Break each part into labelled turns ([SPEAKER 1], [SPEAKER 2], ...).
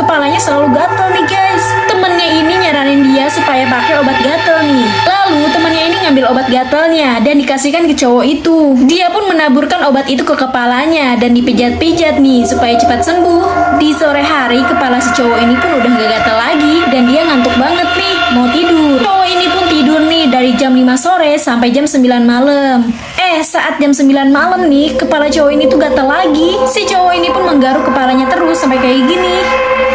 [SPEAKER 1] kepalanya selalu gatel nih guys. Temennya ini nyaranin dia supaya pakai obat gatel nih. Lalu temennya ini ngambil obat gatelnya dan dikasihkan ke cowok itu. Dia pun menaburkan obat itu ke kepalanya dan dipijat-pijat nih supaya cepat sembuh. Di sore hari kepala si cowok ini pun udah gak gatel lagi dan dia ngantuk banget nih, mau tidur. Cowok ini pun tidur nih dari jam 5 sore sampai jam 9 malam. Saat jam 9 malam nih, kepala cowok ini tuh gatel lagi. Si cowok ini pun menggaruk kepalanya terus sampai kayak gini.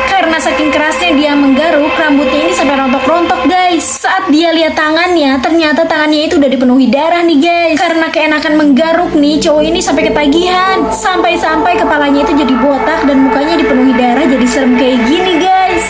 [SPEAKER 1] Karena saking kerasnya dia menggaruk, rambutnya ini sampai rontok-rontok guys. Saat dia lihat tangannya, ternyata tangannya itu udah dipenuhi darah nih guys. Karena keenakan menggaruk nih, cowok ini sampai ketagihan. Sampai-sampai kepalanya itu jadi botak dan mukanya dipenuhi darah, jadi serem kayak gini guys.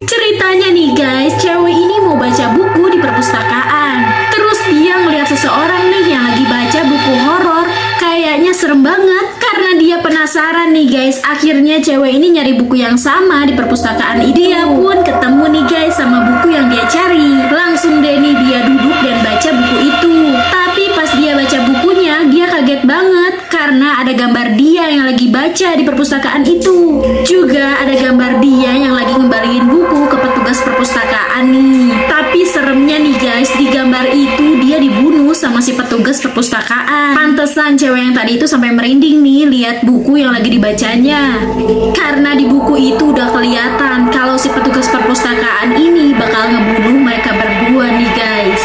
[SPEAKER 1] Ceritanya nih guys, cewek ini mau baca buku di perpustakaan. Terus dia ngeliat seseorang nih yang lagi baca buku horor. Kayaknya serem banget. Karena dia penasaran nih guys, akhirnya cewek ini nyari buku yang sama di perpustakaan itu. Dia pun ketemu nih guys sama buku yang dia cari. Langsung deh nih dia duduk dan baca buku itu. Tapi pas dia baca bukunya, dia kaget banget karena ada gambar dia yang lagi baca di perpustakaan itu. Juga ada gambar dia yang lagi ngembaliin buku ke petugas perpustakaan nih. Tapi seremnya nih guys, di gambar itu dia dibunuh sama si petugas perpustakaan. Pantesan cewek yang tadi itu sampai merinding nih lihat buku yang lagi dibacanya. Karena di buku itu udah kelihatan kalau si petugas perpustakaan ini bakal ngebunuh mereka berdua nih guys.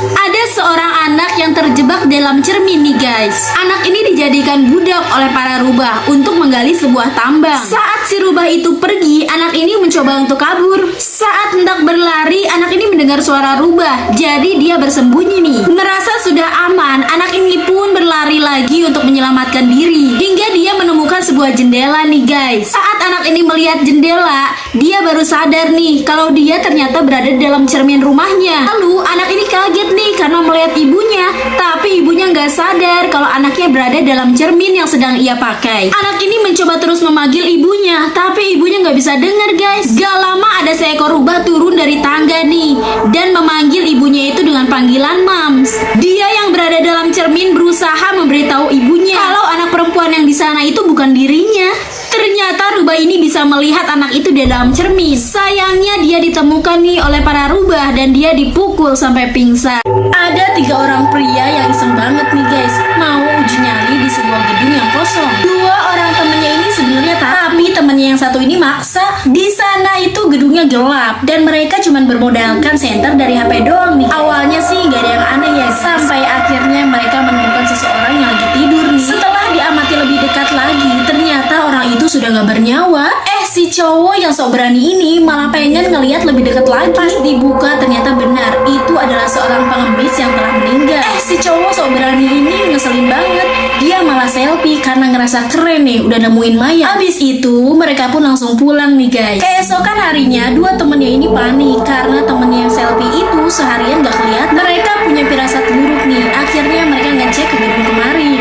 [SPEAKER 1] Ada seorang anak yang terjebak dalam cermin nih guys. Anak ini dijadikan budak oleh para rubah untuk menggali sebuah tambang. Saat si rubah itu pergi, anak ini mencoba untuk kabur. Saat hendak berlari, anak ini mendengar suara rubah. Jadi dia bersembunyi nih. Merasa sudah aman, anak ini pun berlari lagi untuk menyelamatkan diri. Hingga dia menemukan sebuah jendela nih guys. Saat anak ini melihat jendela, dia baru sadar nih kalau dia ternyata berada di dalam cermin rumahnya. Lalu anak ini kaget nih karena melihat ibunya, tapi ibunya nggak sadar kalau anaknya berada dalam cermin yang sedang ia pakai. Anak ini mencoba terus memanggil ibunya, tapi ibunya nggak bisa dengar guys. Gak lama ada seekor rubah turun dari tangga nih dan memanggil ibunya itu dengan panggilan Mams. Dia yang berada dalam cermin berusaha memberitahu ibunya kalau anak perempuan yang di sana itu bukan dirinya. Ternyata rubah ini bisa melihat anak itu di dalam cermin. Sayangnya dia ditemukan nih oleh para rubah dan dia dipukul sampai pingsan. Ada 3 orang pria yang iseng banget nih guys, mau uji nyali di sebuah gedung yang kosong. 2 orang temennya ini sebenarnya tapi temennya yang satu ini maksa. Di sana itu gedungnya gelap dan mereka cuma bermodalkan senter dari HP doang nih. Awalnya sih gak ada yang aneh ya, sampai akhirnya mereka menemukan seseorang yang lagi tidur nih. Setelah diamati lebih dekat lagi, ternyata orang itu sudah gak bernyawa. Si cowok yang sok berani ini malah pengen ngelihat lebih dekat lagi. Pas dibuka ternyata benar, itu adalah seorang pengemis yang telah meninggal. Si cowok sok berani ini ngeselin banget. Dia malah selfie karena ngerasa keren nih udah nemuin mayat. Habis itu mereka pun langsung pulang nih guys. Keesokan harinya 2 temennya ini panik karena temennya yang selfie itu seharian gak kelihatan. Mereka punya firasat buruk nih. Akhirnya mereka ngecek ke gedung kemarin.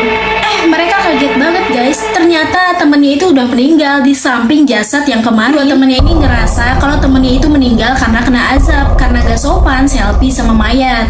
[SPEAKER 1] Mereka kaget banget guys. Ternyata temennya itu udah meninggal di samping jasad yang kemarin. 2 temennya ini ngerasa kalau temennya itu meninggal karena kena azab, karena gak sopan selfie sama mayat.